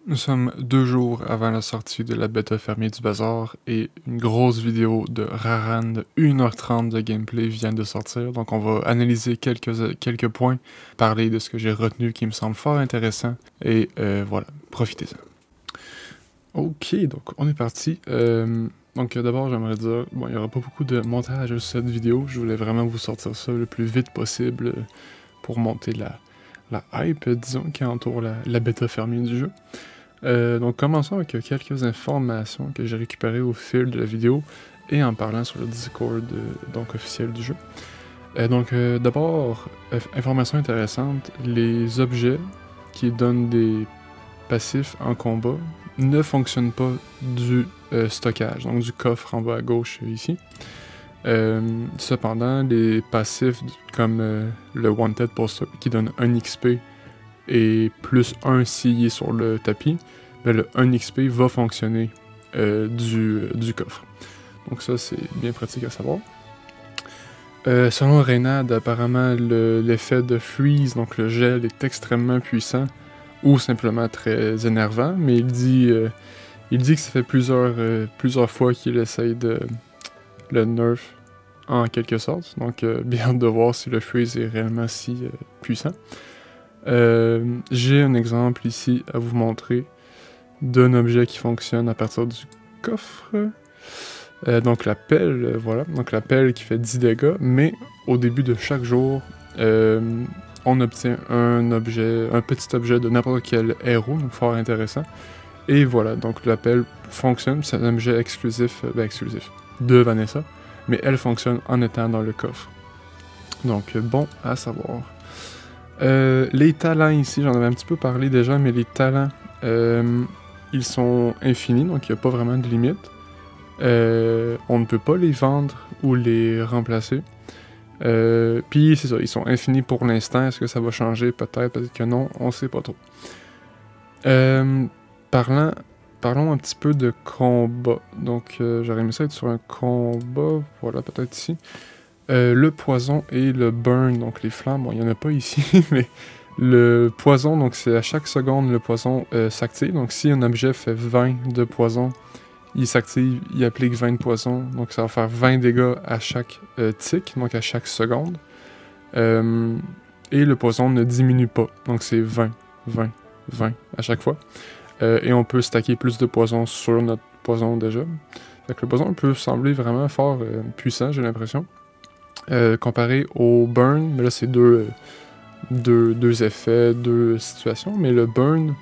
Nous sommes 2 jours avant la sortie de la bêta fermée du bazar et une grosse vidéo de Raran de 1h30 de gameplay vient de sortir. Donc on va analyser quelques points, parler de ce que j'ai retenu qui me semble fort intéressant et voilà, profitez-en. Ok, donc on est parti. Donc d'abord j'aimerais dire, bon il n'y aura pas beaucoup de montage sur cette vidéo, je voulais vraiment vous sortir ça le plus vite possible pour monter la hype, disons, qui entoure la bêta fermée du jeu. Donc commençons avec quelques informations que j'ai récupérées au fil de la vidéo et en parlant sur le Discord donc officiel du jeu. D'abord, information intéressante, les objets qui donnent des passifs en combat ne fonctionnent pas du stockage, donc du coffre en bas à gauche ici. Cependant, les passifs comme le Wanted Poster qui donne 1 XP et plus 1 s'il est sur le tapis, ben le 1 XP va fonctionner du coffre. Donc ça, c'est bien pratique à savoir. Selon Reynad, apparemment, l'effet de freeze, donc le gel, est extrêmement puissant, ou simplement très énervant, mais il dit que ça fait plusieurs fois qu'il essaye de le nerf, en quelque sorte. Donc, bien hâte de voir si le freeze est réellement si puissant. J'ai un exemple ici à vous montrer d'un objet qui fonctionne à partir du coffre. Donc la pelle, voilà. Donc la pelle qui fait 10 dégâts, mais au début de chaque jour, on obtient un petit objet de n'importe quel héros, donc fort intéressant. Et voilà, donc la pelle fonctionne, c'est un objet exclusif de Vanessa, mais elle fonctionne en étant dans le coffre. Donc bon à savoir. Les talents ici, j'en avais un petit peu parlé déjà, mais les talents, ils sont infinis, donc il n'y a pas vraiment de limite. On ne peut pas les vendre ou les remplacer. Puis c'est ça, ils sont infinis pour l'instant. Est-ce que ça va changer? Peut-être que non, on sait pas trop. Parlons un petit peu de combat. Donc j'aurais aimé ça être sur un combat, voilà, peut-être ici. Le poison et le burn, donc les flammes, bon, il n'y en a pas ici, mais le poison, donc c'est à chaque seconde le poison s'active. Donc si un objet fait 20 de poison, il s'active, il applique 20 de poison, donc ça va faire 20 dégâts à chaque tick, donc à chaque seconde. Et le poison ne diminue pas, donc c'est 20, 20, 20 à chaque fois. Et on peut stacker plus de poison sur notre poison déjà. Donc le poison peut sembler vraiment fort puissant, j'ai l'impression. Comparé au burn, mais là c'est deux effets, deux situations, mais le burn,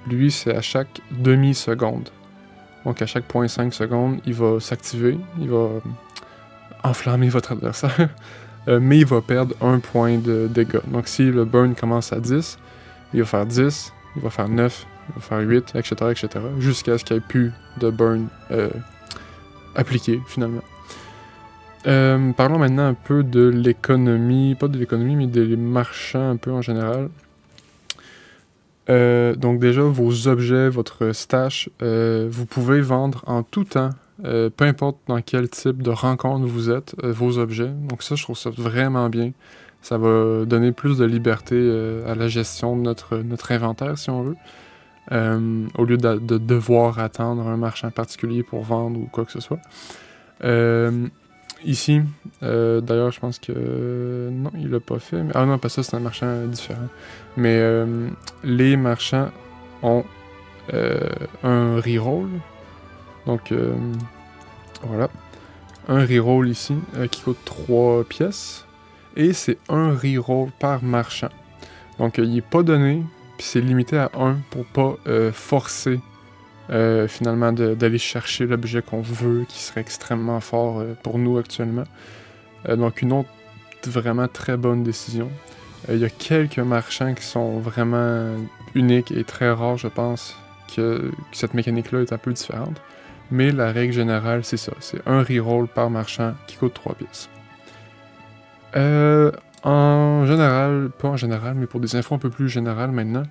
lui, c'est à chaque demi-seconde. Donc à chaque 0.5 secondes, il va s'activer, il va enflammer votre adversaire, mais il va perdre 1 point de dégâts. Donc si le burn commence à 10, il va faire 10, il va faire 9, il va faire 8, etc., etc., jusqu'à ce qu'il n'y ait plus de burn appliqué, finalement. Parlons maintenant un peu de l'économie, pas de l'économie, mais des marchands un peu en général. Donc déjà, vos objets, votre stash, vous pouvez vendre en tout temps, peu importe dans quel type de rencontre vous êtes, vos objets. Donc ça, je trouve ça vraiment bien. Ça va donner plus de liberté à la gestion de notre inventaire, si on veut. Au lieu de devoir attendre un marchand particulier pour vendre ou quoi que ce soit. Ici, d'ailleurs, je pense que... non, il l'a pas fait. Mais... ah non, pas ça, c'est un marchand différent. Mais les marchands ont un reroll. Donc, voilà. Un reroll ici qui coûte 3 pièces. Et c'est un reroll par marchand. Donc, il n'est pas donné, puis c'est limité à 1 pour pas forcer finalement d'aller chercher l'objet qu'on veut, qui serait extrêmement fort pour nous actuellement. Donc une autre vraiment très bonne décision. Il y a quelques marchands qui sont vraiment uniques et très rares, je pense, que cette mécanique-là est un peu différente. Mais la règle générale, c'est ça. C'est un reroll par marchand qui coûte 3 pièces. En général, pas en général, mais pour des infos un peu plus générales maintenant,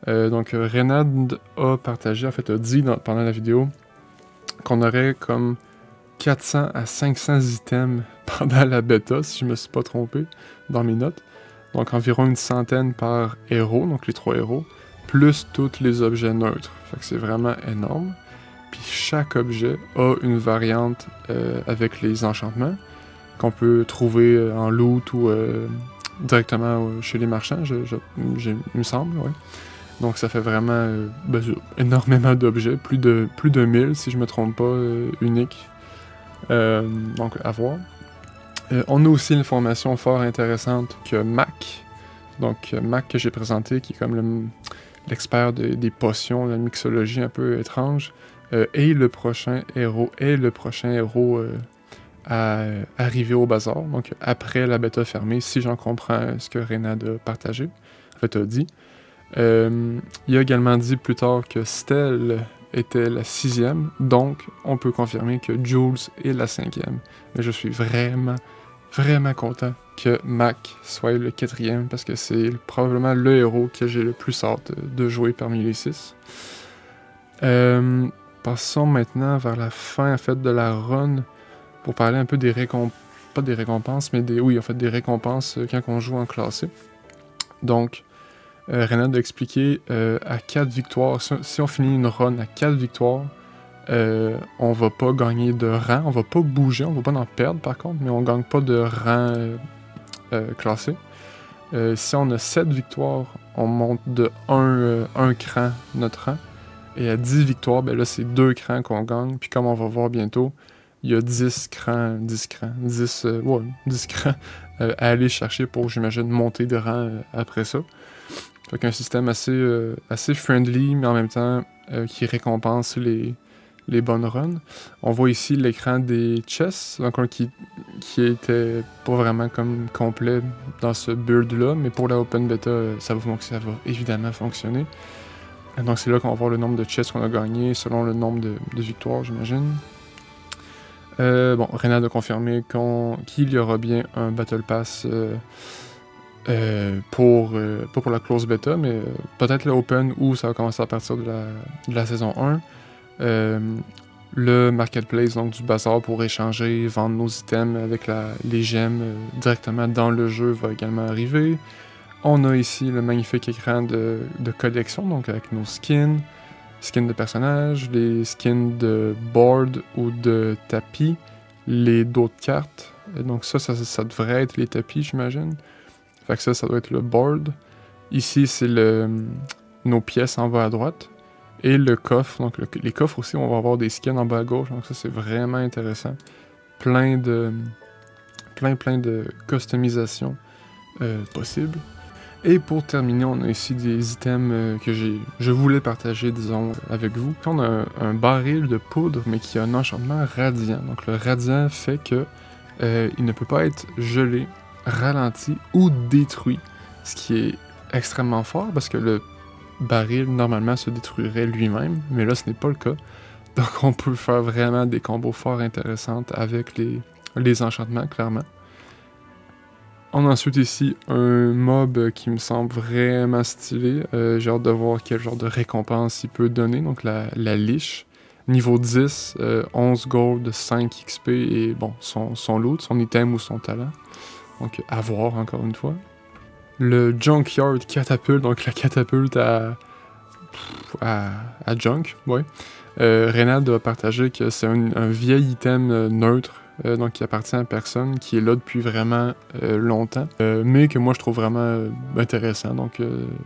donc Reynad a partagé, en fait a dit pendant la vidéo qu'on aurait comme 400 à 500 items pendant la bêta, si je me suis pas trompé dans mes notes. Donc environ une centaine par héros, donc les 3 héros, plus tous les objets neutres. Fait que c'est vraiment énorme. Puis chaque objet a une variante avec les enchantements qu'on peut trouver en loot ou directement chez les marchands, il me semble, ouais. Donc ça fait vraiment énormément d'objets, plus de 1000 si je me trompe pas, uniques. Donc à voir. On a aussi une formation fort intéressante que Mac. Donc Mac que j'ai présenté, qui est comme l'expert des potions, la mixologie un peu étrange, est le prochain héros, à arriver au bazar, donc après la bêta fermée, si j'en comprends ce que Reynad a partagé, en fait a dit. Il a également dit plus tard que Stell était la 6e, donc on peut confirmer que Jules est la 5e. Mais je suis vraiment, vraiment content que Mac soit le 4e, parce que c'est probablement le héros que j'ai le plus hâte de jouer parmi les 6. Passons maintenant vers la fin en fait, de la run, pour parler un peu des récompenses, pas des récompenses, mais des récompenses quand on joue en classé. Donc, Reynad a expliqué à 4 victoires, si on finit une run à 4 victoires, on va pas gagner de rang, on va pas bouger, on va pas en perdre par contre, mais on gagne pas de rang classé. Si on a 7 victoires, on monte de 1 cran notre rang, et à 10 victoires, ben là c'est 2 crans qu'on gagne, puis comme on va voir bientôt, il y a 10 crans à aller chercher pour, j'imagine, monter de rang après ça. Fait qu'un système assez friendly, mais en même temps qui récompense les bonnes runs. On voit ici l'écran des chests, donc qui était pas vraiment comme complet dans ce build-là, mais pour la open beta, ça va évidemment fonctionner. Et donc c'est là qu'on va voir le nombre de chests qu'on a gagné selon le nombre de victoires, j'imagine. Bon, Reynad a confirmé qu'il y aura bien un Battle Pass pas pour la close beta, mais peut-être le open où ça va commencer à partir de la saison 1. Le marketplace, donc du bazar pour échanger, vendre nos items avec les gemmes directement dans le jeu va également arriver. On a ici le magnifique écran de collection, donc avec nos skins de personnages, les skins de board ou de tapis, les d'autres cartes. Et donc ça devrait être les tapis, j'imagine. Fait que ça doit être le board. Ici, c'est nos pièces en bas à droite. Et le coffre. Donc les coffres aussi, on va avoir des skins en bas à gauche. Donc ça, c'est vraiment intéressant. Plein de customisation possibles. Et pour terminer, on a ici des items que je voulais partager, disons, avec vous. On a un baril de poudre, mais qui a un enchantement radiant. Donc le radiant fait que il ne peut pas être gelé, ralenti ou détruit. Ce qui est extrêmement fort, parce que le baril, normalement, se détruirait lui-même. Mais là, ce n'est pas le cas. Donc on peut faire vraiment des combos fort intéressants avec les enchantements, clairement. On a ensuite ici un mob qui me semble vraiment stylé. J'ai hâte de voir quel genre de récompense il peut donner. Donc la liche. Niveau 10, 11 gold, 5 XP et bon, son loot, son item ou son talent. Donc à voir encore une fois. Le Junkyard Catapulte, donc la catapulte à junk, ouais. Reynad a partagé que c'est un vieil item neutre. Donc qui appartient à personne, qui est là depuis vraiment longtemps, mais que moi je trouve vraiment intéressant. Donc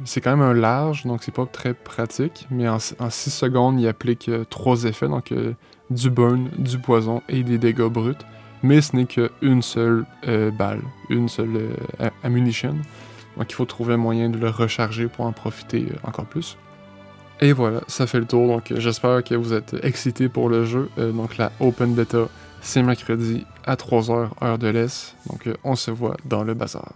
c'est quand même un large, donc c'est pas très pratique, mais en 6 secondes il applique 3 effets, donc du burn, du poison et des dégâts bruts, mais ce n'est qu'une seule balle, une seule ammunition, donc il faut trouver un moyen de le recharger pour en profiter encore plus. Et voilà, ça fait le tour, donc j'espère que vous êtes excités pour le jeu, donc la Open Beta. C'est mercredi à 3h, heure de l'Est. Donc on se voit dans le bazar.